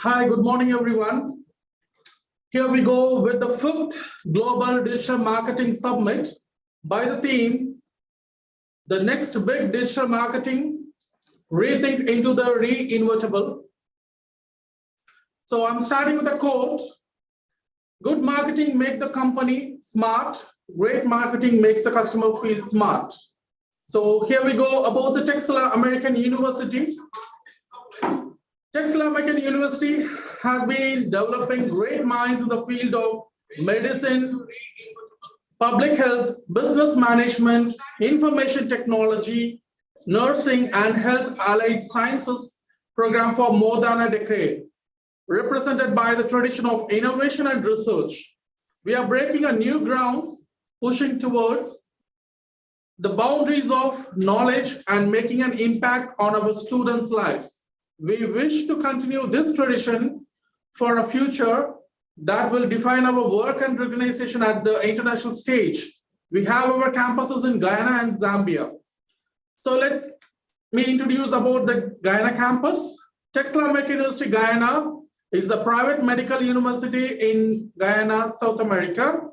Hi, good morning, everyone. Here we go with the fifth Global Digital Marketing Summit by the theme, The Next Big Digital Marketing, Rethink into the Reinventable. So I'm starting with a quote. Good marketing makes the company smart. Great marketing makes the customer feel smart. So here we go about the Texila American University. Texila American University has been developing great minds in the field of medicine, public health, business management, information technology, nursing, and health allied sciences program for more than a decade. Represented by the tradition of innovation and research, we are breaking a new grounds, pushing towards the boundaries of knowledge and making an impact on our students' lives. We wish to continue this tradition for a future that will define our work and organization at the international stage. We have our campuses in Guyana and Zambia. So let me introduce about the Guyana campus. Texila American University, Guyana is a private medical university in Guyana, South America.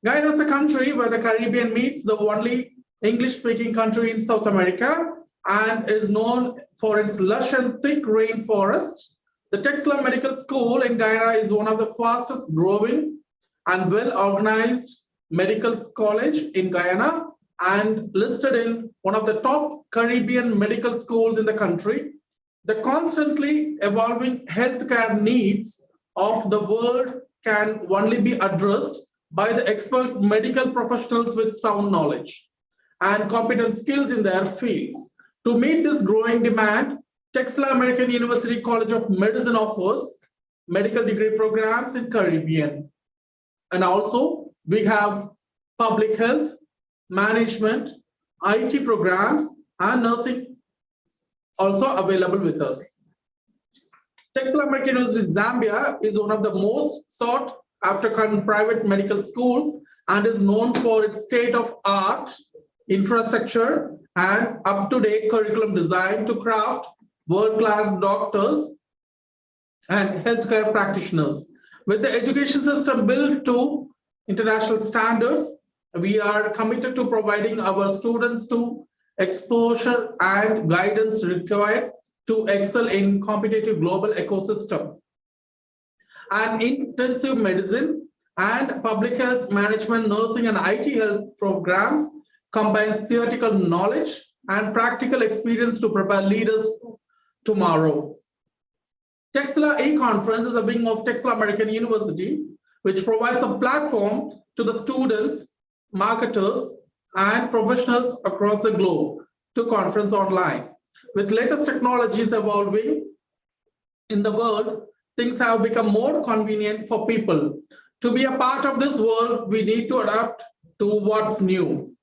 Guyana is a country where the Caribbean meets, the only English-speaking country in South America, and is known for its lush and thick rainforest. The Texila Medical School in Guyana is one of the fastest growing and well-organized medical college in Guyana and listed in one of the top Caribbean medical schools in the country. The constantly evolving healthcare needs of the world can only be addressed by the expert medical professionals with sound knowledge and competent skills in their fields. To meet this growing demand, Texila American University College of Medicine offers medical degree programs in Caribbean. And also, we have public health, management, IT programs, and nursing also available with us. Texila American University Zambia is one of the most sought after private medical schools and is known for its state-of-art infrastructure and up-to-date curriculum design to craft world-class doctors and healthcare practitioners. With the education system built to international standards, we are committed to providing our students to exposure and guidance required to excel in competitive global ecosystem. And intensive medicine and public health management, nursing, and IT health programs combines theoretical knowledge and practical experience to prepare leaders tomorrow. Texila e-conference is a wing of Texila American University, which provides a platform to the students, marketers, and professionals across the globe to conference online. With latest technologies evolving in the world, things have become more convenient for people. To be a part of this world, we need to adapt to what's new.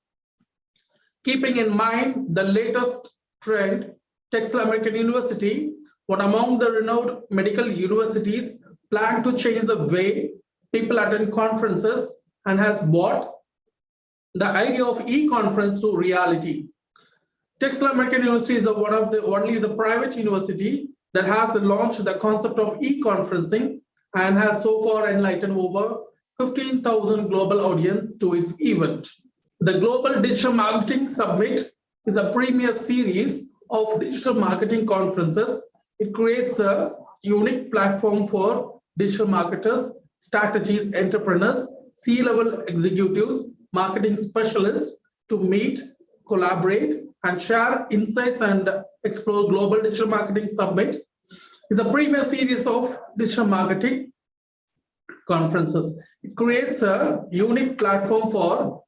Keeping in mind the latest trend, Texila American University, one among the renowned medical universities, plan to change the way people attend conferences and has brought the idea of e-conference to reality. Texila American University is only the private university that has launched the concept of e-conferencing and has so far enlightened over 15,000 global audience to its event. The Global Digital Marketing Summit is a premier series of digital marketing conferences. It creates a unique platform for digital marketers, strategists, entrepreneurs, C-level executives, marketing specialists to meet, collaborate, and share insights and explore. Global Digital Marketing Summit is a premier series of digital marketing conferences. It creates a unique platform for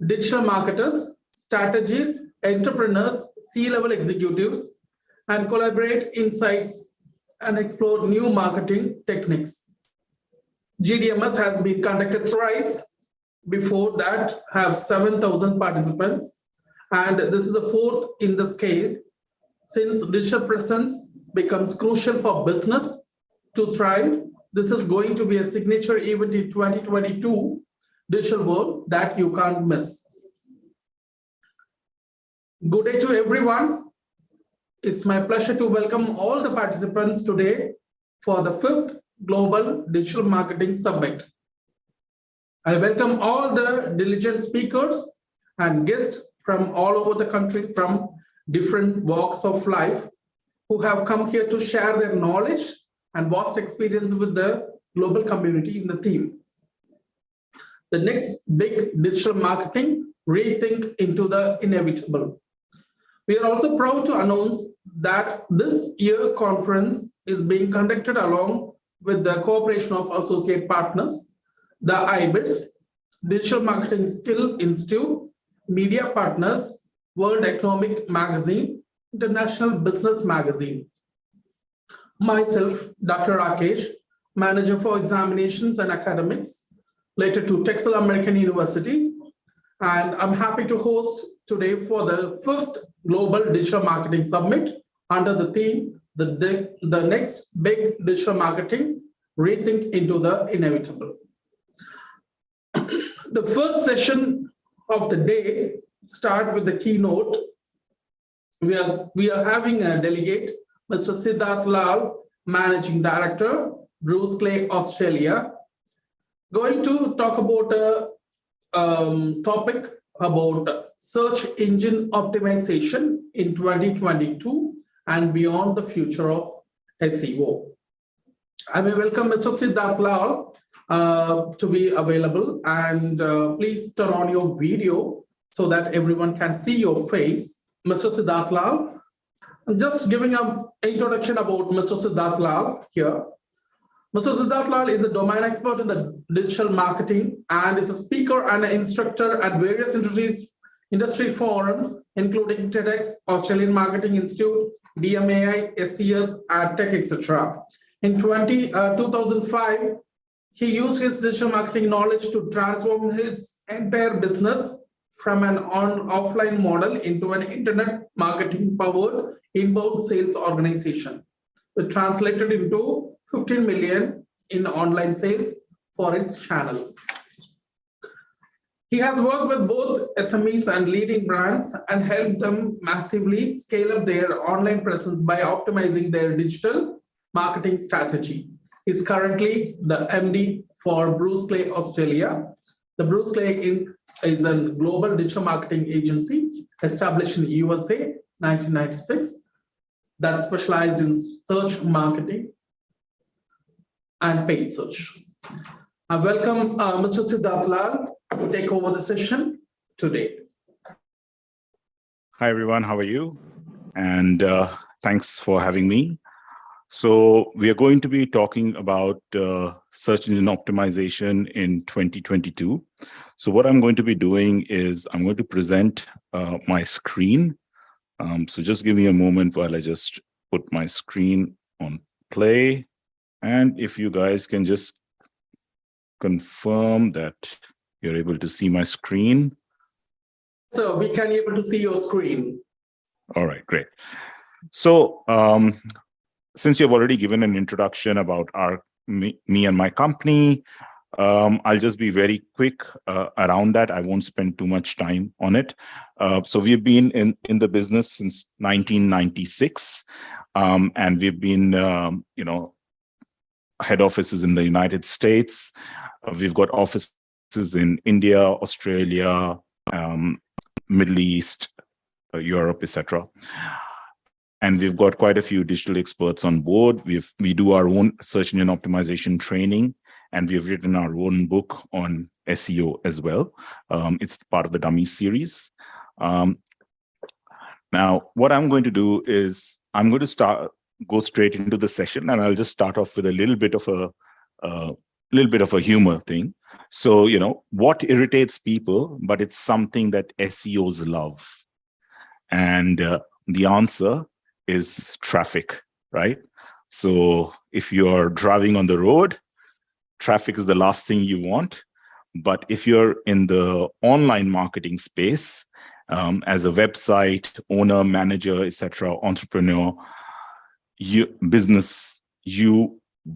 digital marketers, strategists, entrepreneurs, C-level executives, and collaborate insights and explore new marketing techniques. GDMS has been conducted twice. Before that, have 7,000 participants, and this is the fourth in the scale. Since digital presence becomes crucial for business to thrive, this is going to be a signature event in 2022 digital world that you can't miss. Good day to everyone. It's my pleasure to welcome all the participants today for the 5th Global Digital Marketing Summit. I welcome all the diligent speakers and guests from all over the country from different walks of life who have come here to share their knowledge and vast experience with the global community in the theme. The next big digital marketing, rethink into the inevitable. We are also proud to announce that this year conference is being conducted along with the cooperation of associate partners, the IBITS, Digital Marketing Skill Institute, media partners, World Economic Magazine, International Business Magazine. Myself, Dr. Rakesh, Manager for Examinations and Academics, related to Texila American University, and I'm happy to host today for the 5th Global Digital Marketing Summit under the theme, the next big digital marketing, rethink into the inevitable. The first session of the day start with the keynote. We are having a delegate, Mr. Siddharath Lal, Managing Director, Bruce Clay, Australia, going to talk about a topic about search engine optimization in 2022 and beyond the future of SEO. I may welcome Mr. Siddharath Lal to be available, and please turn on your video so that everyone can see your face. Mr. Siddharath Lal, I'm just giving an introduction about Mr. Siddharath Lal here. Mr. Siddharath Lal is a domain expert in the digital marketing and is a speaker and an instructor at various industry forums, including TEDx, Australian Marketing Institute, DMAI, SCS, AdTech, etc. In 2005, he used his digital marketing knowledge to transform his entire business from an offline model into an internet marketing powered inbound sales organization, which translated into 15 million in online sales for its channel. He has worked with both SMEs and leading brands and helped them massively scale up their online presence by optimizing their digital marketing strategy. He's currently the MD for Bruce Clay Australia. The Bruce Clay Inc. is a global digital marketing agency established in USA 1996 that specialized in search marketing and paid search. I welcome Mr. Siddharath Lal to take over the session today. Hi, everyone. How are you? And thanks for having me. So we are going to be talking about search engine optimization in 2022. So what I'm going to be doing is I'm going to present my screen. So just give me a moment while I just put my screen on play. And if you guys can just confirm that you're able to see my screen. So we can be able to see your screen. All right, great. So since you've already given an introduction about me and my company, I'll just be very quick around that. I won't spend too much time on it. So we've been in the business since 1996, and we've been, head offices in the United States. We've got offices in India, Australia, Middle East, Europe, etc. And we've got quite a few digital experts on board. We do our own search engine optimization training, and we've written our own book on SEO as well. It's part of the Dummy series. Now, what I'm going to do is I'm going to go straight into the session, and I'll just start off with a little bit of a humor thing. So, what irritates people, but it's something that SEOs love. And the answer is traffic, right? So if you're driving on the road, traffic is the last thing you want. But if you're in the online marketing space, as a website owner, manager, etc., entrepreneur, you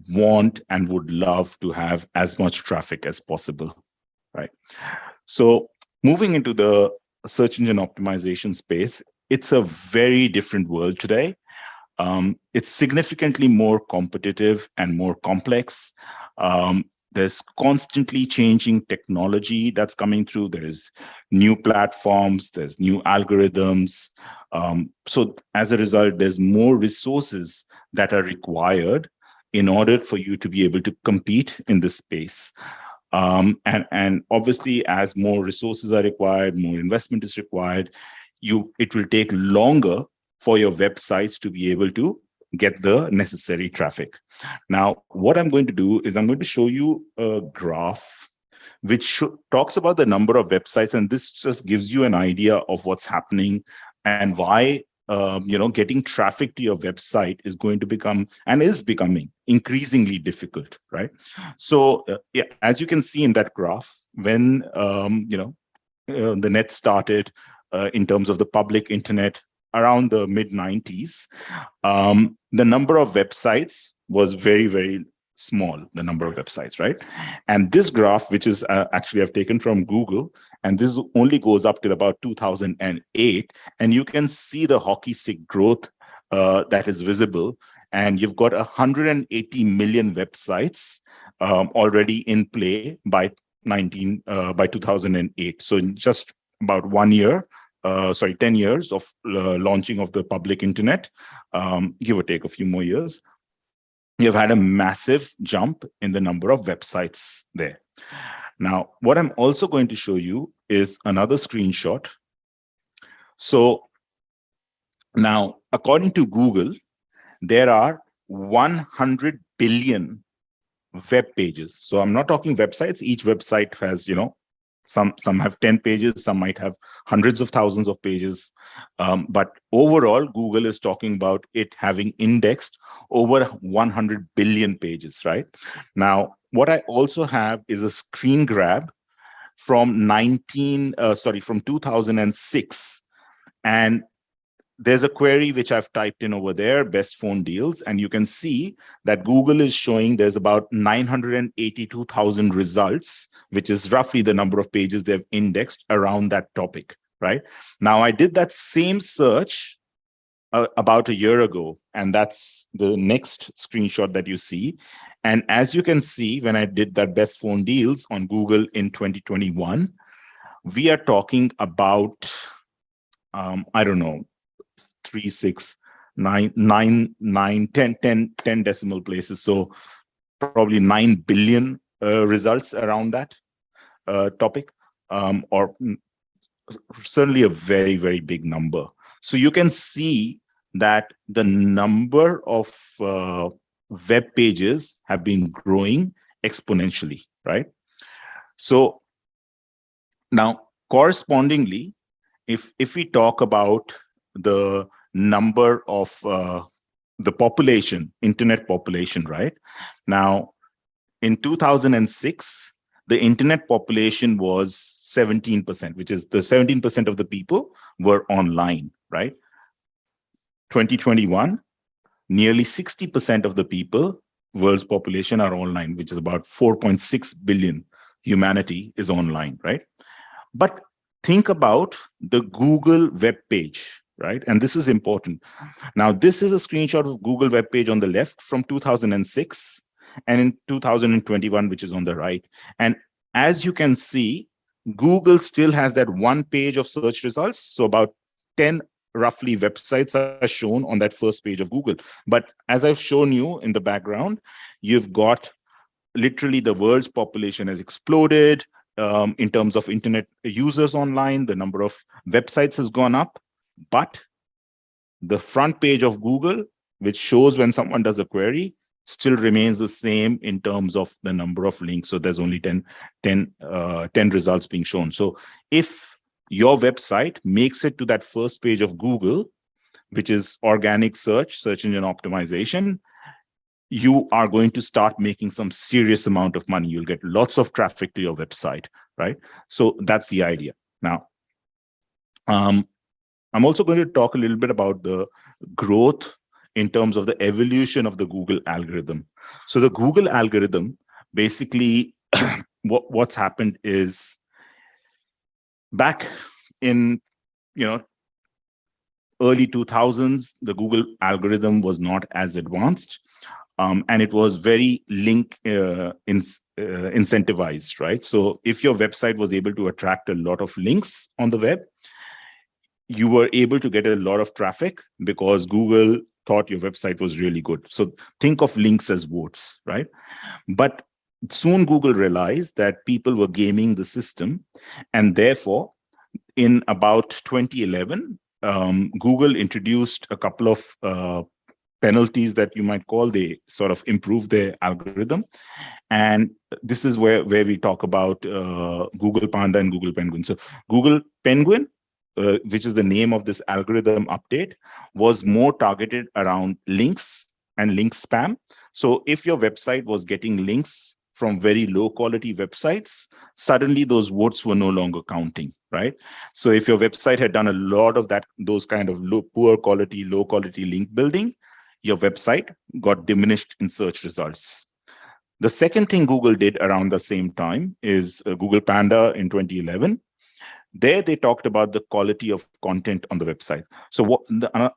want and would love to have as much traffic as possible, right? So moving into the search engine optimization space, it's a very different world today. It's significantly more competitive and more complex. There's constantly changing technology that's coming through. There's new platforms, there's new algorithms. So as a result, there's more resources that are required in order for you to be able to compete in this space. And obviously, as more resources are required, more investment is required, it will take longer for your websites to be able to get the necessary traffic. Now, what I'm going to do is I'm going to show you a graph which talks about the number of websites, and this just gives you an idea of what's happening and why getting traffic to your website is going to become and is becoming increasingly difficult, right? So, yeah, as you can see in that graph, when the net started in terms of the public internet around the mid-90s, the number of websites was very, very small, the number of websites, right? And this graph, which is actually I've taken from Google, and this only goes up till about 2008, and you can see the hockey stick growth that is visible. And you've got 180 million websites already in play by 2008. So in just about 1 year, 10 years of launching of the public internet, give or take a few more years, you've had a massive jump in the number of websites there. Now, what I'm also going to show you is another screenshot. So now, according to Google, there are 100 billion web pages. So I'm not talking websites. Each website has, some have 10 pages, some might have hundreds of thousands of pages. But overall, Google is talking about it having indexed over 100 billion pages, right? Now, what I also have is a screen grab from 2006. And there's a query which I've typed in over there, best phone deals, and you can see that Google is showing there's about 982,000 results, which is roughly the number of pages they've indexed around that topic, right? Now, I did that same search about a year ago, and that's the next screenshot that you see. And as you can see, when I did that best phone deals on Google in 2021, we are talking about, I don't know, 3, 6, 9, 9, 9, 10, 10, 10 decimal places. So probably 9 billion results around that topic, or certainly a very, very big number. So you can see that the number of web pages have been growing exponentially, right? So now, correspondingly, if we talk about the number of the population, internet population, right? Now, in 2006, the internet population was 17%, which is the 17% of the people were online, right? 2021, nearly 60% of the people, world's population, are online, which is about 4.6 billion. Humanity is online, right? But think about the Google web page, right? And this is important. Now, this is a screenshot of Google web page on the left from 2006, and in 2021, which is on the right. And as you can see, Google still has that one page of search results. So about 10 roughly websites are shown on that first page of Google. But as I've shown you in the background, you've got literally the world's population has exploded. In terms of internet users online, the number of websites has gone up, but the front page of Google, which shows when someone does a query, still remains the same in terms of the number of links. So there's only 10 results being shown. So if your website makes it to that first page of Google, which is organic search engine optimization, you are going to start making some serious amount of money. You'll get lots of traffic to your website, right? So that's the idea. Now, I'm also going to talk a little bit about the growth in terms of the evolution of the Google algorithm. So the Google algorithm, basically, what's happened is back in, early 2000s, the Google algorithm was not as advanced, and it was very incentivized, right? So if your website was able to attract a lot of links on the web, you were able to get a lot of traffic because Google thought your website was really good. So think of links as votes, right? But soon Google realized that people were gaming the system, and therefore, in about 2011, Google introduced a couple of penalties that you might call. They sort of improved their algorithm. And this is where we talk about Google Panda and Google Penguin. So Google Penguin, which is the name of this algorithm update, was more targeted around links and link spam. So if your website was getting links from very low quality websites, suddenly those votes were no longer counting, right? So if your website had done a lot of those kind of low quality link building, your website got diminished in search results. The second thing Google did around the same time is Google Panda in 2011. There they talked about the quality of content on the website. So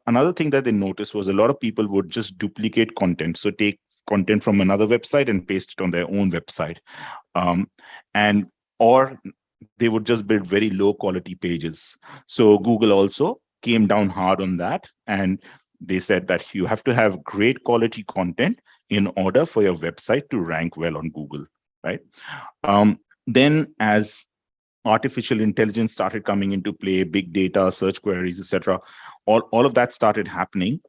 another thing that they noticed was a lot of people would just duplicate content. So take content from another website and paste it on their own website. Or they would just build very low quality pages. So Google also came down hard on that, and they said that you have to have great quality content in order for your website to rank well on Google, right? Then as artificial intelligence started coming into play, big data, search queries, etc., all of that started happening.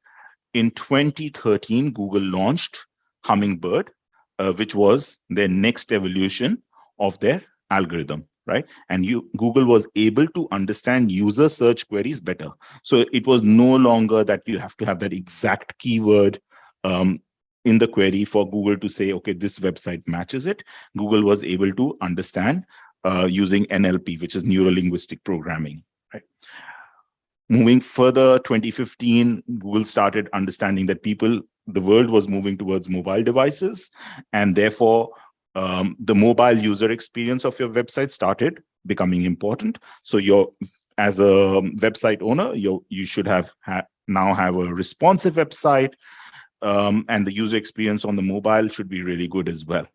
In 2013, Google launched Hummingbird, which was their next evolution of their algorithm, right? And Google was able to understand user search queries better. So it was no longer that you have to have that exact keyword in the query for Google to say, okay, this website matches it. Google was able to understand using NLP, which is neuro-linguistic programming, right? Moving further, 2015, Google started understanding that the world was moving towards mobile devices, and therefore the mobile user experience of your website started becoming important. So as a website owner, you should now have a responsive website, and the user experience on the mobile should be really good as well.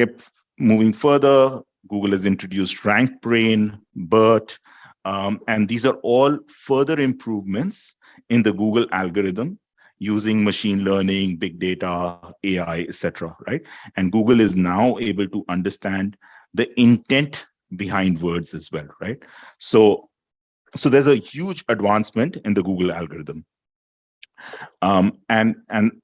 Okay, moving further, Google has introduced Rank Brain, BERT, and these are all further improvements in the Google algorithm using machine learning, big data, AI, etc., right? And Google is now able to understand the intent behind words as well, right? So there's a huge advancement in the Google algorithm. And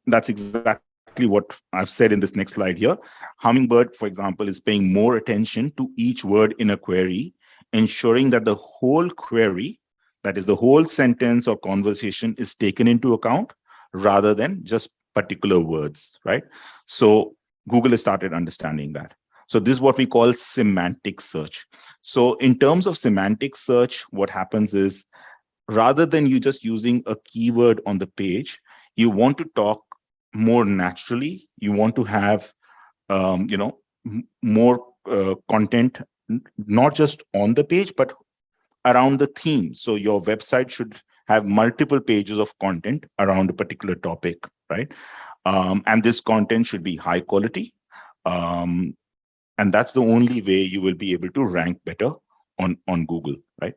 that's exactly what I've said in this next slide here. Hummingbird, for example, is paying more attention to each word in a query, ensuring that the whole query, that is the whole sentence or conversation, is taken into account rather than just particular words, right? So Google has started understanding that. So this is what we call semantic search. So in terms of semantic search, what happens is, rather than you just using a keyword on the page, you want to talk more naturally. You want to have, more content, not just on the page, but around the theme. So your website should have multiple pages of content around a particular topic, right? And this content should be high quality. And that's the only way you will be able to rank better on Google, right?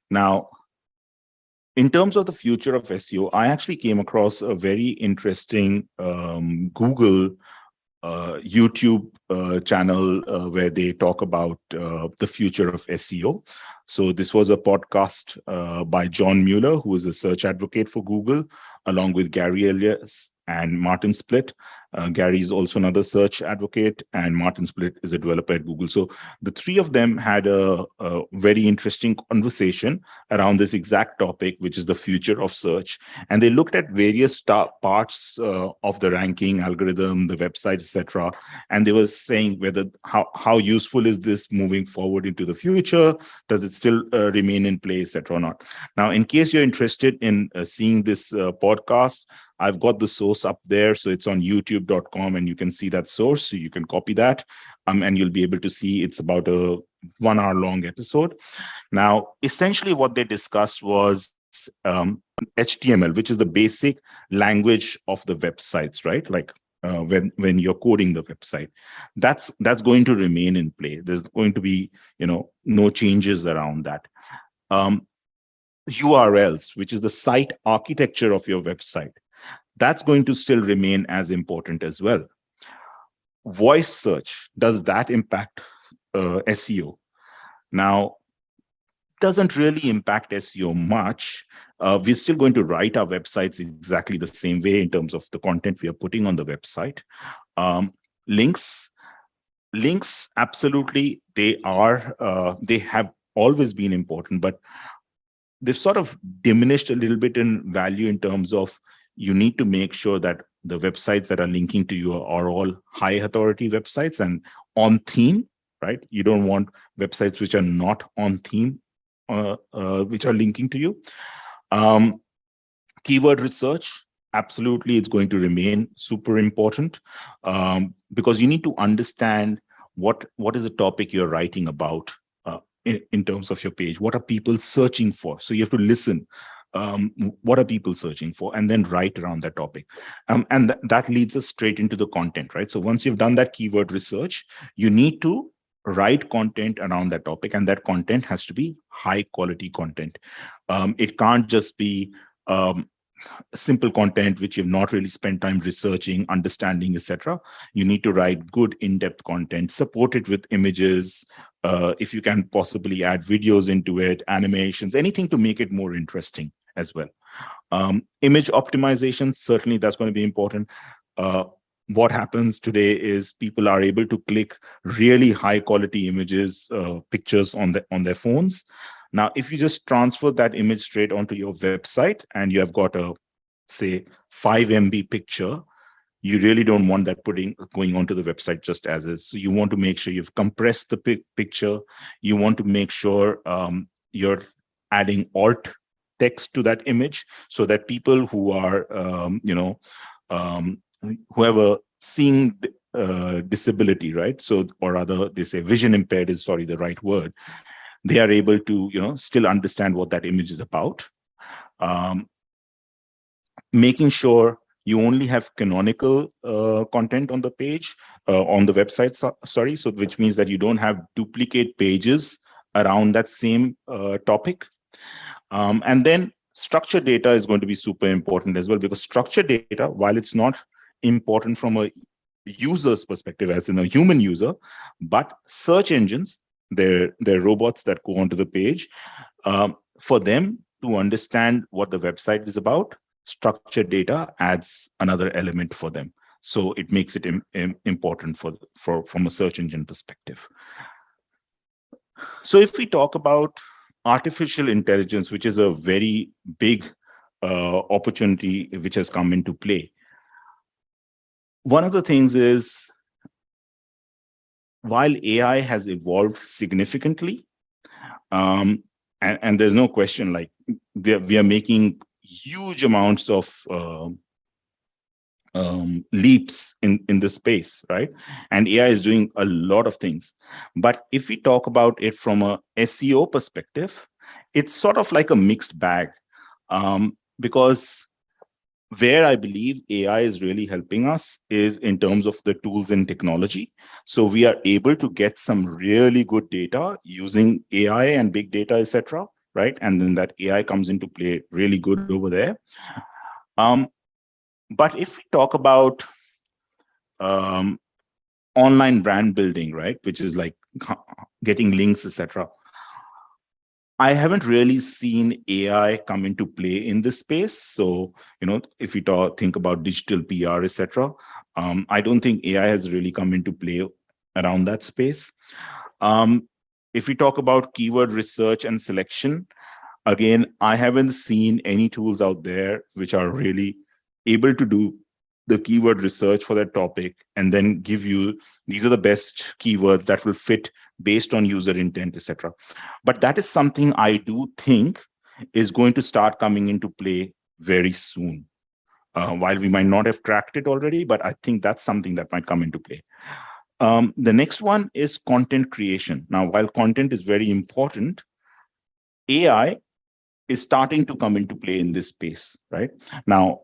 Now, in terms of the future of SEO, I actually came across a very interesting Google YouTube channel where they talk about the future of SEO. So this was a podcast by John Mueller, who is a search advocate for Google, along with Gary Elias and Martin Splitt. Gary is also another search advocate, and Martin Splitt is a developer at Google. So the three of them had a very interesting conversation around this exact topic, which is the future of search. And they looked at various parts of the ranking algorithm, the website, etc. And they were saying how useful is this moving forward into the future? Does it still remain in place, etc. or not? Now, in case you're interested in seeing this podcast, I've got the source up there. So it's on youtube.com, and you can see that source. So you can copy that, and you'll be able to see it's about a 1 hour long episode. Now, essentially what they discussed was HTML, which is the basic language of the websites, right? Like when you're coding the website, that's going to remain in play. There's going to be, no changes around that. URLs, which is the site architecture of your website, that's going to still remain as important as well. Voice search, does that impact SEO? Now, doesn't really impact SEO much. We're still going to write our websites exactly the same way in terms of the content we are putting on the website. Links, absolutely, they have always been important, but they've sort of diminished a little bit in value in terms of you need to make sure that the websites that are linking to you are all high authority websites and on theme, right? You don't want websites which are not on theme, which are linking to you. Keyword research, absolutely, it's going to remain super important, because you need to understand what is the topic you're writing about in terms of your page. What are people searching for? So you have to listen. What are people searching for, and then write around that topic. And that leads us straight into the content, right? So once you've done that keyword research, you need to write content around that topic, and that content has to be high quality content. It can't just be simple content which you've not really spent time researching, understanding, etc. You need to write good in-depth content, support it with images, if you can possibly add videos into it, animations, anything to make it more interesting as well. Image optimization, certainly that's going to be important. What happens today is people are able to click really high quality images, pictures on their phones. Now, if you just transfer that image straight onto your website and you have got a, say, 5 MB picture, you really don't want that going onto the website just as is. So you want to make sure you've compressed the picture. You want to make sure you're adding alt text to that image so that people who are, who have a seeing disability, right? So, or rather, they say vision impaired is, sorry, the right word. They are able to, still understand what that image is about. Making sure you only have canonical content on the page, on the website, so which means that you don't have duplicate pages around that same topic. And then structured data is going to be super important as well, because structured data, while it's not important from a user's perspective, as in a human user, but search engines, they're robots that go onto the page, for them to understand what the website is about, structured data adds another element for them. So it makes it important from a search engine perspective. So if we talk about artificial intelligence, which is a very big opportunity which has come into play, one of the things is, while AI has evolved significantly, and there's no question, like we are making huge amounts of leaps in this space, right? And AI is doing a lot of things. But if we talk about it from a SEO perspective, it's sort of like a mixed bag, because where I believe AI is really helping us is in terms of the tools and technology. So we are able to get some really good data using AI and big data, etc., right? And then that AI comes into play really good over there. But if we talk about online brand building, right, which is like getting links, etc., I haven't really seen AI come into play in this space. So, if we think about digital PR, etc., I don't think AI has really come into play around that space. If we talk about keyword research and selection, again, I haven't seen any tools out there which are really able to do the keyword research for that topic and then give you, these are the best keywords that will fit based on user intent, etc. But that is something I do think is going to start coming into play very soon. While we might not have tracked it already, but I think that's something that might come into play. The next one is content creation. Now, while content is very important, AI is starting to come into play in this space, right? Now,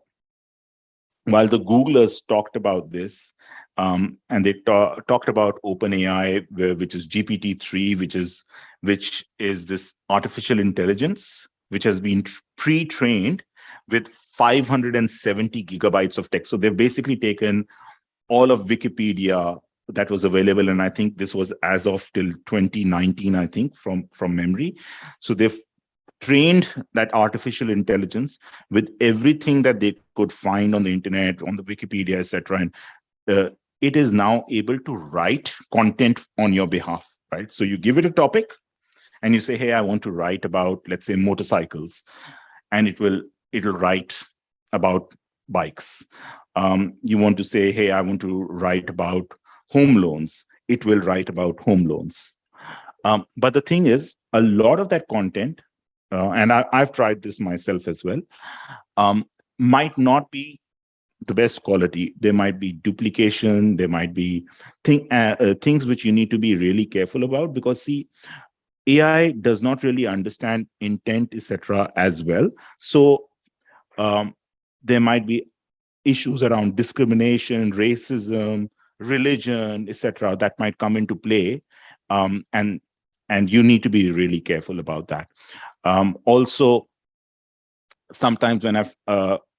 while the Googlers talked about this, and they talked about OpenAI, which is GPT-3, which is this artificial intelligence, which has been pre-trained with 570 gigabytes of text. So they've basically taken all of Wikipedia that was available, and I think this was as of till 2019, I think, from memory. So they've trained that artificial intelligence with everything that they could find on the internet, on the Wikipedia, etc. And it is now able to write content on your behalf, right? So you give it a topic and you say, hey, I want to write about, let's say, motorcycles, and it'll write about bikes. You want to say, hey, I want to write about home loans. It will write about home loans. But the thing is, a lot of that content, and I've tried this myself as well, might not be the best quality. There might be duplication. There might be things which you need to be really careful about, because see, AI does not really understand intent, etc. as well. So there might be issues around discrimination, racism, religion, etc. that might come into play, and you need to be really careful about that. Also, sometimes when I've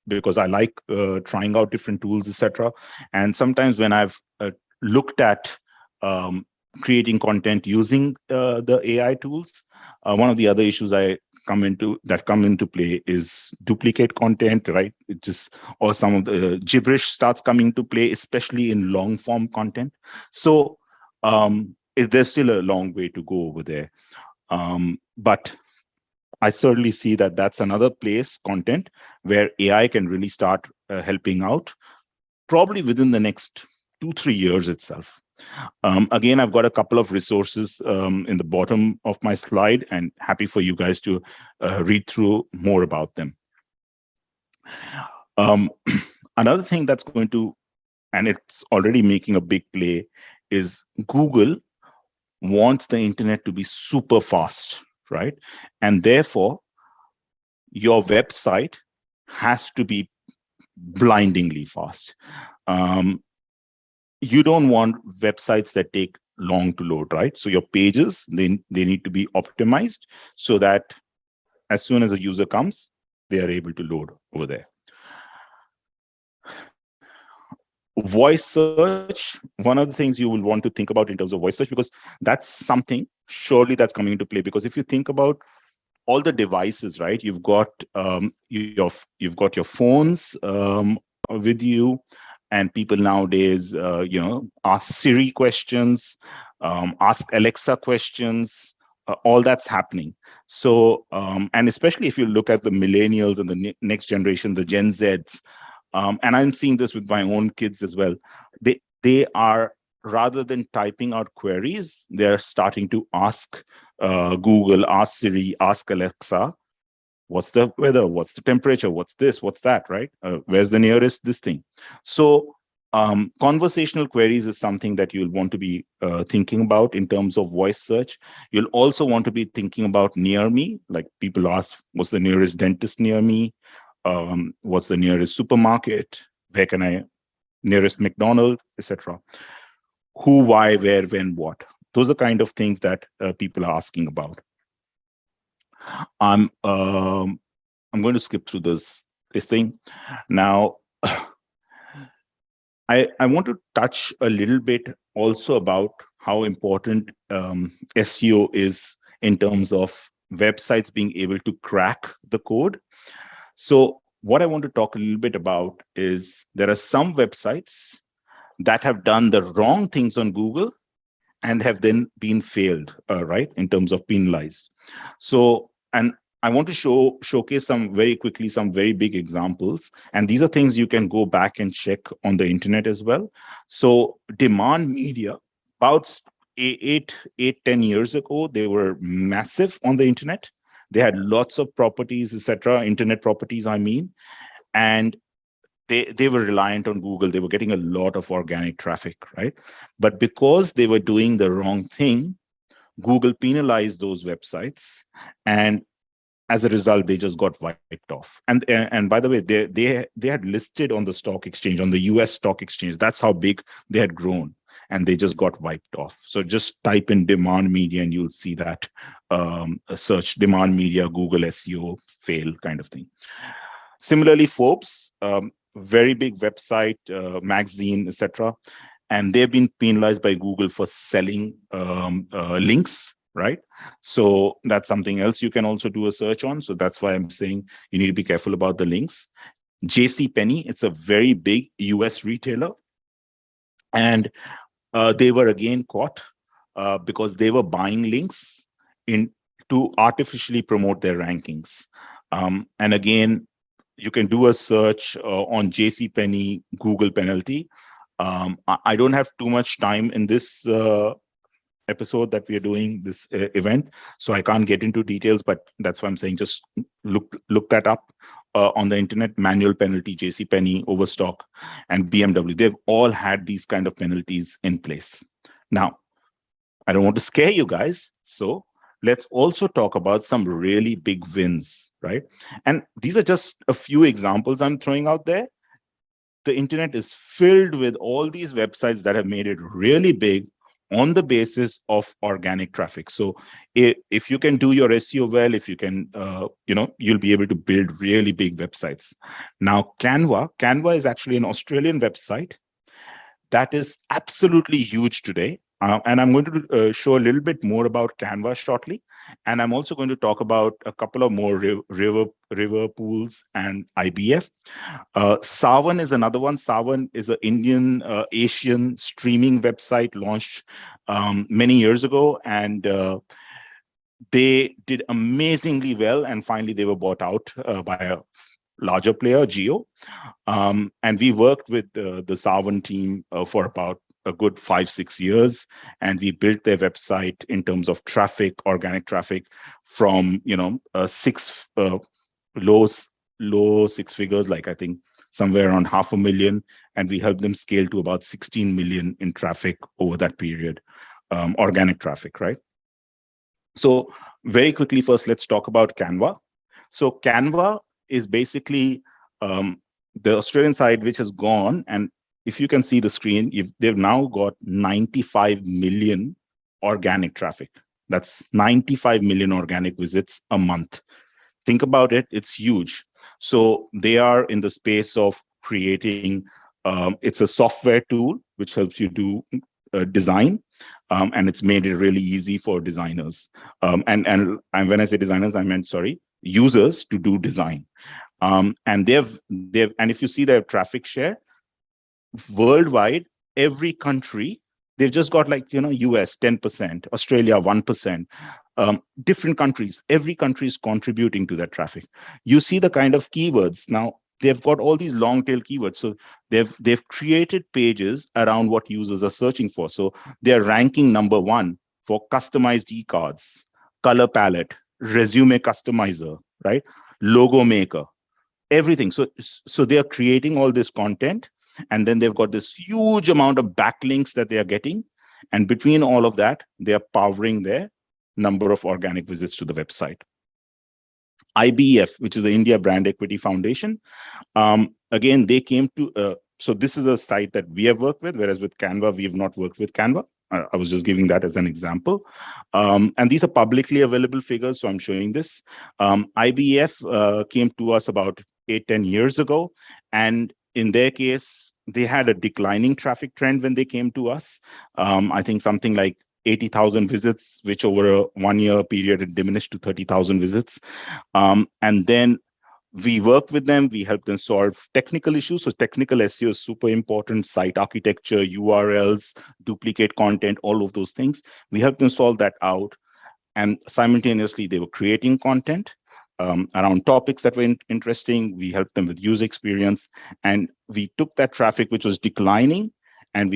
because I like trying out different tools, etc., and sometimes when I've looked at creating content using the AI tools, one of the other issues come into play is duplicate content, right? It just, or some of the gibberish starts coming to play, especially in long form content. So there's still a long way to go over there. But I certainly see that that's another place, content, where AI can really start helping out, probably within the next 2-3 years itself. Again, I've got a couple of resources in the bottom of my slide, and happy for you guys to read through more about them. Another thing that's going to, and it's already making a big play, is Google wants the internet to be super fast, right? And therefore, your website has to be blindingly fast. You don't want websites that take long to load, right? So your pages, they need to be optimized so that as soon as a user comes, they are able to load over there. Voice search, one of the things you will want to think about in terms of voice search, because that's something surely that's coming into play. Because if you think about all the devices, right, you've got your phones with you, and people nowadays ask Siri questions, ask Alexa questions, all that's happening. So and especially if you look at the millennials and the next generation, the Gen Zs, and I'm seeing this with my own kids as well, they are, rather than typing out queries, they're starting to ask Google, ask Siri, ask Alexa, what's the weather, what's the temperature, what's this, what's that, right? Where's the nearest this thing? So conversational queries is something that you'll want to be thinking about in terms of voice search. You'll also want to be thinking about near me, like people ask, what's the nearest dentist near me? What's the nearest supermarket? Where can I, nearest McDonald's, etc. Who, why, where, when, what? Those are kind of things that people are asking about. I'm going to skip through this thing now. I want to touch a little bit also about how important SEO is in terms of websites being able to crack the code. So what I want to talk a little bit about is there are some websites that have done the wrong things on Google and have then been failed, right, in terms of penalized. So, and I want to showcase some very big examples. And these are things you can go back and check on the internet as well. So demand media, about 10 years ago, they were massive on the internet. They had lots of properties, etc., internet properties, I mean. And they were reliant on Google. They were getting a lot of organic traffic, right? But because they were doing the wrong thing, Google penalized those websites, and as a result, they just got wiped off. And by the way, they had listed on the stock exchange, on the US stock exchange. That's how big they had grown, and they just got wiped off. So just type in demand media, and you'll see that search demand media, Google SEO fail kind of thing. Similarly, Forbes, very big website, magazine, etc., and they've been penalized by Google for selling links, right? So that's something else you can also do a search on. So that's why I'm saying you need to be careful about the links. JCPenney, it's a very big US retailer, and they were again caught because they were buying links in to artificially promote their rankings. And again, you can do a search on JCPenney Google penalty. I don't have too much time in this episode that we are doing this event, so I can't get into details, but that's why I'm saying just look that up on the internet. Manual penalty, JCPenney, Overstock, and BMW, they've all had these kind of penalties in place. Now, I don't want to scare you guys, so let's also talk about some really big wins, right? And these are just a few examples I'm throwing out there. The internet is filled with all these websites that have made it really big on the basis of organic traffic. So if you can do your SEO well, if you can, you'll be able to build really big websites. Now, Canva is actually an Australian website that is absolutely huge today. And I'm going to show a little bit more about Canva shortly. And I'm also going to talk about a couple of more river pools and IBF. Savan is another one. Savan is an Indian Asian streaming website launched many years ago. And they did amazingly well. And finally, they were bought out by a larger player, Geo. And we worked with the Savan team for about a good 5-6 years, and we built their website in terms of traffic, organic traffic, from low six figures, like I think somewhere around 500,000, and we helped them scale to about 16 million in traffic over that period, organic traffic, right? So very quickly, first let's talk about Canva. So Canva is basically the Australian side, which has gone, and if you can see the screen, they've now got 95 million organic traffic. That's 95 million organic visits a month. Think about it, it's huge. So they are in the space of creating, it's a software tool which helps you do design, and it's made it really easy for designers. And when I say designers, I meant, users to do design. And and if you see their traffic share, worldwide, every country, they've just got US 10%, Australia 1%, different countries, every country is contributing to that traffic. You see the kind of keywords. Now, they've got all these long tail keywords. So they've created pages around what users are searching for. So they're ranking number 1 for customized e-cards, color palette, resume customizer, right? Logo maker, everything. So they are creating all this content, and then they've got this huge amount of backlinks that they are getting. And between all of that, they are powering their number of organic visits to the website. IBF, which is the India Brand Equity Foundation. Again, they came to, so this is a site that we have worked with, whereas with Canva, we have not worked with Canva. I was just giving that as an example. And these are publicly available figures, so I'm showing this. IBF came to us about 8-10 years ago, and in their case, they had a declining traffic trend when they came to us. I think something like 80,000 visits, which over a 1-year period had diminished to 30,000 visits. And then we worked with them, we helped them solve technical issues. So technical SEO is super important, site architecture, URLs, duplicate content, all of those things. We helped them solve that out. And simultaneously, they were creating content around topics that were interesting. We helped them with user experience. And we took that traffic, which was declining, and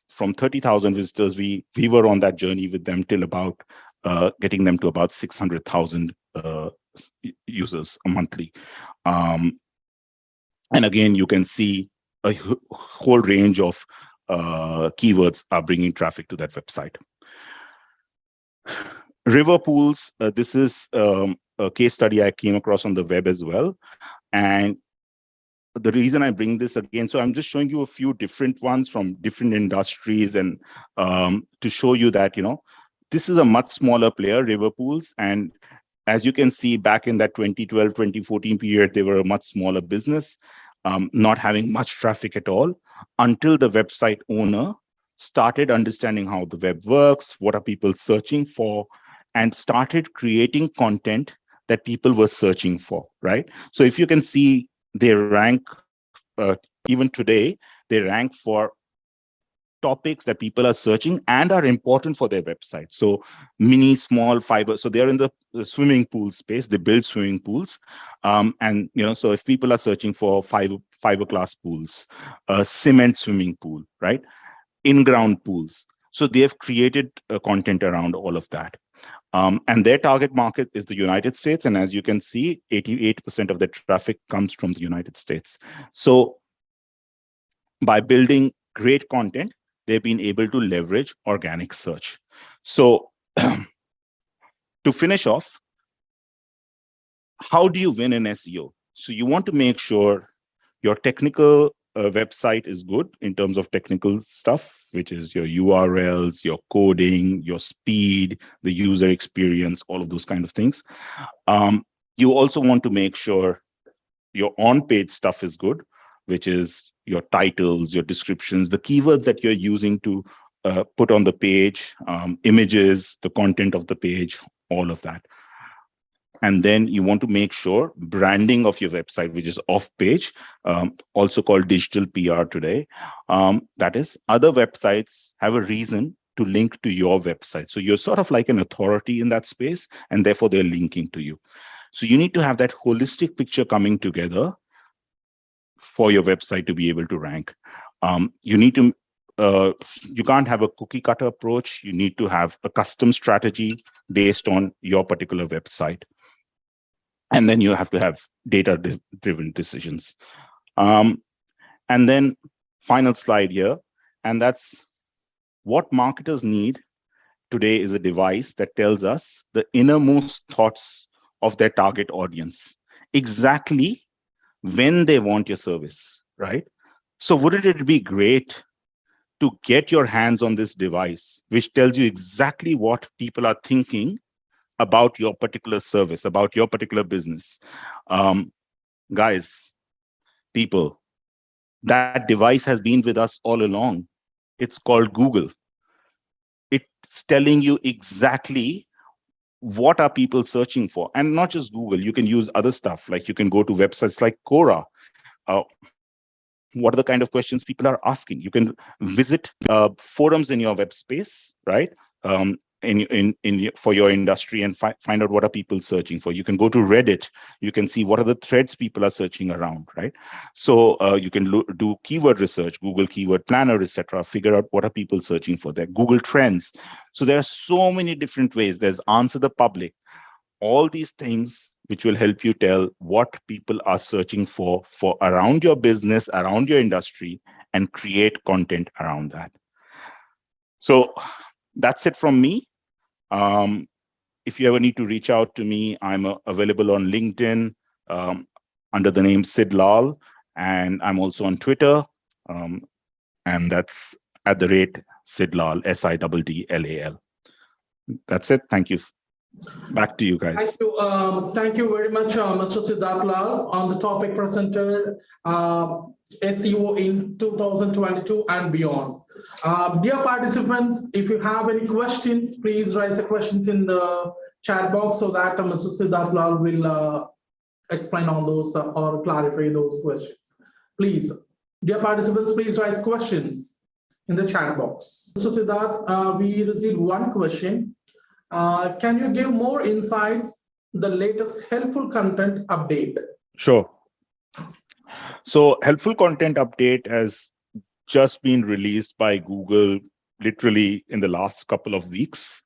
from 30,000 visitors, we were on that journey with them till about getting them to about 600,000 users a monthly. And again, you can see a whole range of keywords are bringing traffic to that website. River pools, this is a case study I came across on the web as well. And the reason I bring this again, so I'm just showing you a few different ones from different industries, and to show you that, this is a much smaller player, river pools. And as you can see, back in that 2012, 2014 period, they were a much smaller business, not having much traffic at all, until the website owner started understanding how the web works, what are people searching for, and started creating content that people were searching for, right? So if you can see, they rank, even today, they rank for topics that people are searching and are important for their website. So mini, small, fiber. So they're in the swimming pool space. They build swimming pools. And, so if people are searching for fiberglass pools, cement swimming pool, right? In-ground pools. So they have created content around all of that. And their target market is the United States. And as you can see, 88% of the traffic comes from the United States. So by building great content, they've been able to leverage organic search. So to finish off, how do you win in SEO? So you want to make sure your technical website is good in terms of technical stuff, which is your URLs, your coding, your speed, the user experience, all of those kind of things. You also want to make sure your on-page stuff is good, which is your titles, your descriptions, the keywords that you're using to put on the page, images, the content of the page, all of that. And then you want to make sure branding of your website, which is off-page, also called digital PR today. That is, other websites have a reason to link to your website. So you're sort of like an authority in that space, and therefore they're linking to you. So you need to have that holistic picture coming together for your website to be able to rank. You need to, you can't have a cookie cutter approach. You need to have a custom strategy based on your particular website. And then you have to have data-driven decisions. And then final slide here, and that's what marketers need today is a device that tells us the innermost thoughts of their target audience, exactly when they want your service, right? So wouldn't it be great to get your hands on this device, which tells you exactly what people are thinking about your particular service, about your particular business? Guys, people, that device has been with us all along. It's called Google. It's telling you exactly what are people searching for. And not just Google, you can use other stuff. Like you can go to websites like Quora. What are the kind of questions people are asking? You can visit forums in your web space, right? For your industry, and find out what are people searching for. You can go to Reddit. You can see what are the threads people are searching around, right? So you can do keyword research, Google Keyword Planner, etc. Figure out what are people searching for there. Google Trends. So there are so many different ways. There's Answer the Public. All these things which will help you tell what people are searching for around your business, around your industry, and create content around that. So that's it from me. If you ever need to reach out to me, I'm available on LinkedIn under the name Sid Lal, and I'm also on Twitter, and that's @Sid Lal, SIDDLAL. That's it. Thank you. Back to you guys. Thank you. Thank you very much, Mr. Siddharath Lal, on the topic presented, SEO in 2022 and beyond. Dear participants, if you have any questions, please raise the questions in the chat box so that Mr. Siddharath Lal will explain on those or clarify those questions. Please, dear participants, please raise questions in the chat box. Mr. Siddharath, we received one question. Can you give more insights, the latest helpful content update? Sure. So helpful content update has just been released by Google literally in the last couple of weeks.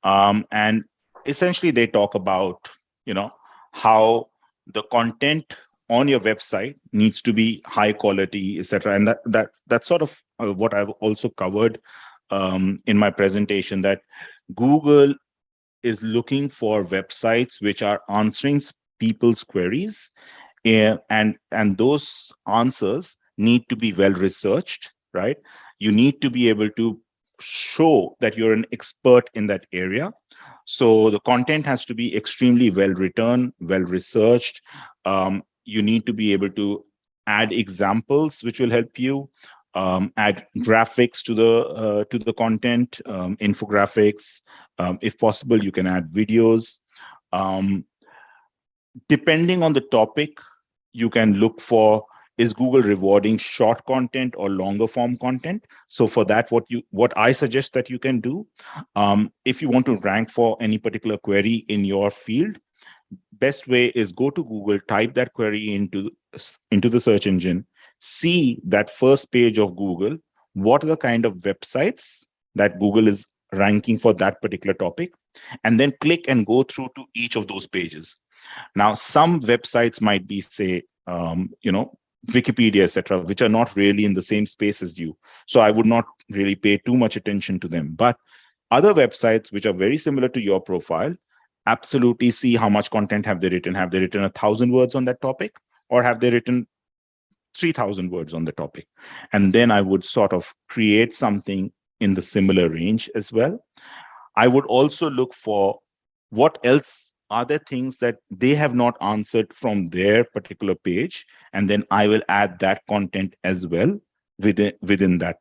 And essentially they talk about, how the content on your website needs to be high quality, etc. And that's sort of what I've also covered in my presentation, that Google is looking for websites which are answering people's queries, and those answers need to be well researched, right? You need to be able to show that you're an expert in that area. So the content has to be extremely well written, well researched. You need to be able to add examples which will help you, add graphics to the content, infographics. If possible, you can add videos. Depending on the topic, you can look for, is Google rewarding short content or longer form content? So for that, what I suggest that you can do, if you want to rank for any particular query in your field, best way is go to Google, type that query into the search engine, see that first page of Google, what are the kind of websites that Google is ranking for that particular topic, and then click and go through to each of those pages. Now, some websites might be, say, Wikipedia, etc., which are not really in the same space as you. So I would not really pay too much attention to them. But other websites which are very similar to your profile, absolutely see how much content have they written. Have they written 1,000 words on that topic, or have they written 3,000 words on the topic? And then I would sort of create something in the similar range as well. I would also look for what else are there things that they have not answered from their particular page, and then I will add that content as well within that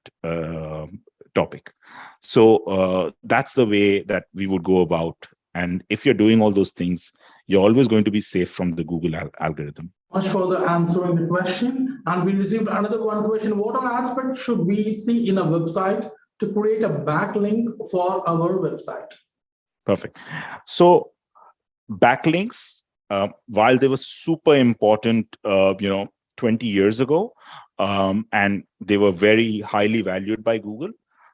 topic. So that's the way that we would go about. And if you're doing all those things, you're always going to be safe from the Google algorithm. Much for the answering the question. And we received another one question. What all aspects should we see in a website to create a backlink for our website? Perfect. So backlinks, while they were super important, 20 years ago, and they were very highly valued by Google,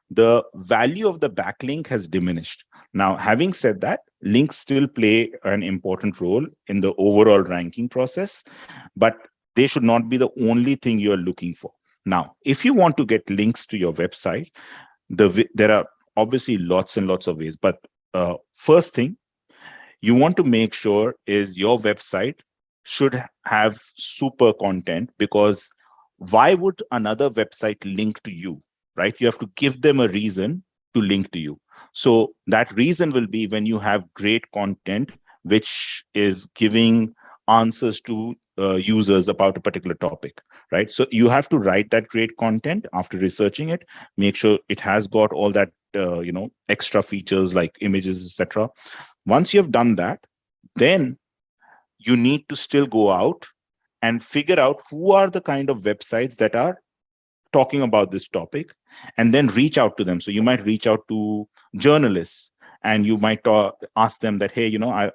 the value of the backlink has diminished. Now, having said that, links still play an important role in the overall ranking process, but they should not be the only thing you're looking for. Now, if you want to get links to your website, there are obviously lots and lots of ways, but first thing you want to make sure is your website should have super content, because why would another website link to you, right? You have to give them a reason to link to you. So that reason will be when you have great content, which is giving answers to users about a particular topic, right? So you have to write that great content after researching it, make sure it has got all that, extra features like images, etc. Once you have done that, then you need to still go out and figure out who are the kind of websites that are talking about this topic, and then reach out to them. So you might reach out to journalists, and you might ask them that, hey, I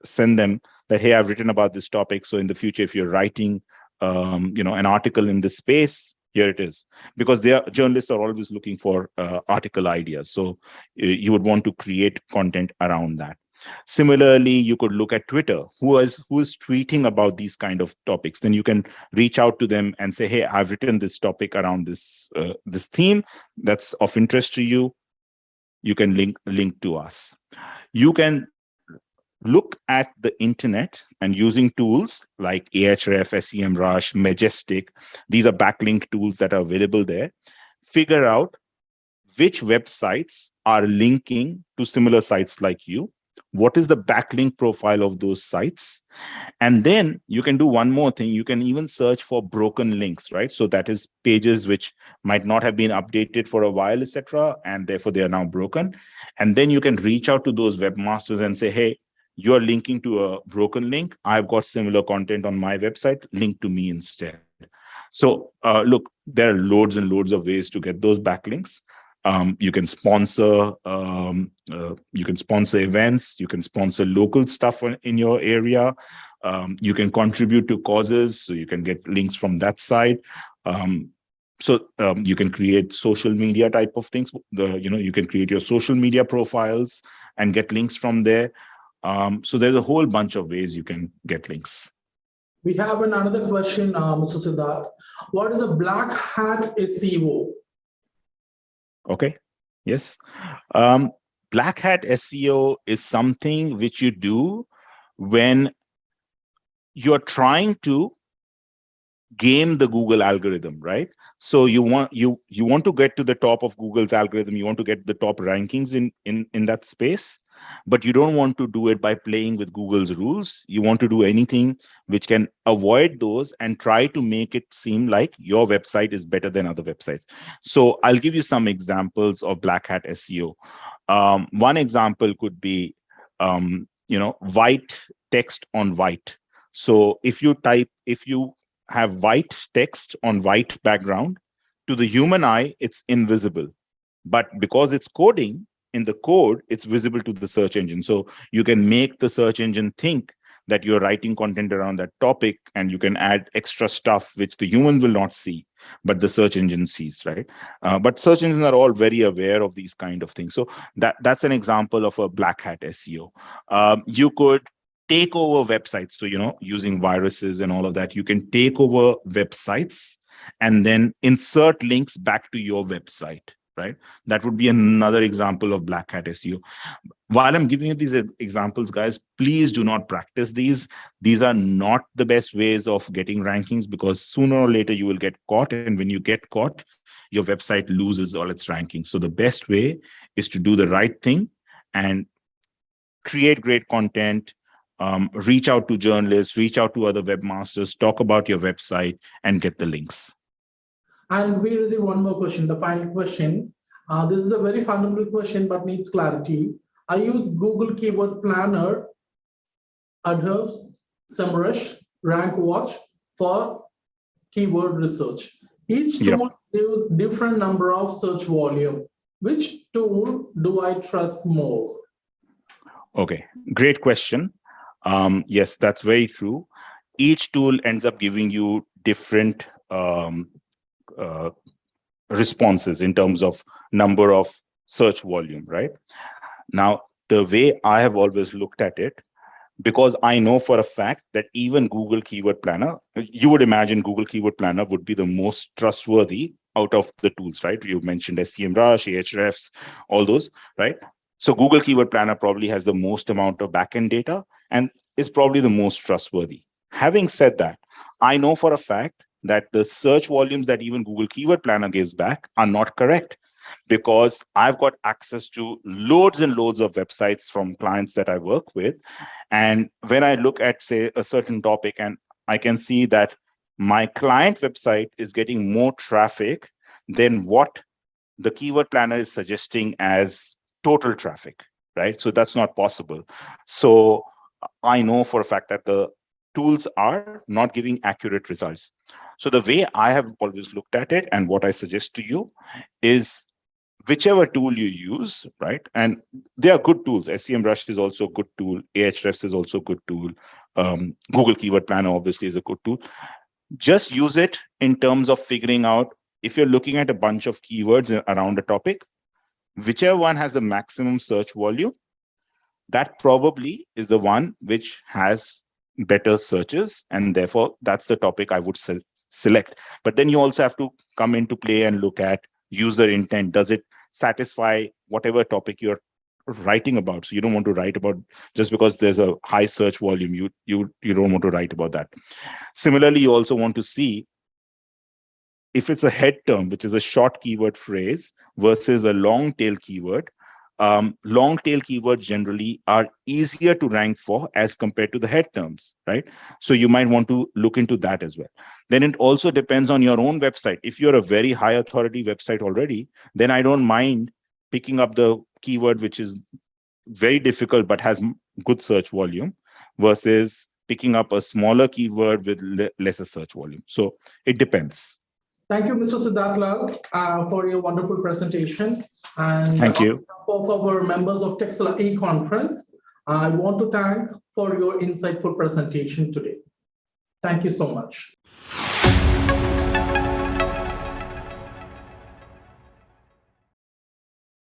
send them that, hey, I've written about this topic. So in the future, if you're writing, an article in this space, here it is. Because journalists are always looking for article ideas. So you would want to create content around that. Similarly, you could look at Twitter, who is tweeting about these kind of topics. Then you can reach out to them and say, hey, I've written this topic around this theme that's of interest to you. You can link to us. You can look at the internet and using tools like Ahref, SEMrush, Majestic. These are backlink tools that are available there. Figure out which websites are linking to similar sites like you. What is the backlink profile of those sites? And then you can do one more thing. You can even search for broken links, right? So that is pages which might not have been updated for a while, etc., and therefore they are now broken. And then you can reach out to those webmasters and say, hey, you're linking to a broken link. I've got similar content on my website. Link to me instead. So look, there are loads and loads of ways to get those backlinks. You can sponsor events, you can sponsor local stuff in your area, you can contribute to causes, so you can get links from that side. You can create social media type of things. You can create your social media profiles and get links from there. So there's a whole bunch of ways you can get links. We have another question, Mr. Siddharth. What is a black hat SEO? Okay. Yes. Black hat SEO is something which you do when you're trying to game the Google algorithm, right? So you want to get to the top of Google's algorithm, you want to get the top rankings in that space, but you don't want to do it by playing with Google's rules. You want to do anything which can avoid those and try to make it seem like your website is better than other websites. So I'll give you some examples of black hat SEO. One example could be white text on white. So if you have white text on white background, to the human eye, it's invisible. But because it's coding, in the code, it's visible to the search engine. So you can make the search engine think that you're writing content around that topic, and you can add extra stuff which the human will not see, but the search engine sees, right? But search engines are all very aware of these kind of things. So that's an example of a black hat SEO. You could take over websites. So, using viruses and all of that, you can take over websites and then insert links back to your website, right? That would be another example of black hat SEO. While I'm giving you these examples, guys, please do not practice these. These are not the best ways of getting rankings, because sooner or later you will get caught. And when you get caught, your website loses all its rankings. So the best way is to do the right thing and create great content, reach out to journalists, reach out to other webmasters, talk about your website, and get the links. And we receive one more question, the final question. This is a very fundamental question, but needs clarity. I use Google Keyword Planner, Ahrefs, SEMrush, RankWatch for keyword research. Each tool gives different number of search volume. Which tool do I trust more? Okay, great question. Yes, that's very true. Each tool ends up giving you different responses in terms of number of search volume, right? Now, the way I have always looked at it, because I know for a fact that even Google Keyword Planner, you would imagine Google Keyword Planner would be the most trustworthy out of the tools, right? You mentioned SEMrush, Ahrefs, all those, right? So Google Keyword Planner probably has the most amount of backend data and is probably the most trustworthy. Having said that, I know for a fact that the search volumes that even Google Keyword Planner gives back are not correct, because I've got access to loads and loads of websites from clients that I work with. And when I look at, say, a certain topic, and I can see that my client website is getting more traffic than what the Keyword Planner is suggesting as total traffic, right? So that's not possible. So I know for a fact that the tools are not giving accurate results. So the way I have always looked at it, and what I suggest to you, is whichever tool you use, right? And they are good tools. SEMrush is also a good tool. Ahrefs is also a good tool. Google Keyword Planner obviously is a good tool. Just use it in terms of figuring out, if you're looking at a bunch of keywords around a topic, whichever one has the maximum search volume, that probably is the one which has better searches, and therefore that's the topic I would select. But then you also have to come into play and look at user intent. Does it satisfy whatever topic you're writing about? So you don't want to write about just because there's a high search volume. You don't want to write about that. Similarly, you also want to see if it's a head term, which is a short keyword phrase, versus a long tail keyword. Long tail keywords generally are easier to rank for as compared to the head terms, right? So you might want to look into that as well. Then it also depends on your own website. If you're a very high authority website already, then I don't mind picking up the keyword which is very difficult but has good search volume, versus picking up a smaller keyword with lesser search volume. So it depends. Thank you, Mr. Siddharth, for your wonderful presentation. And thank you. For our members of Texila e-conference, I want to thank for your insightful presentation today. Thank you so much.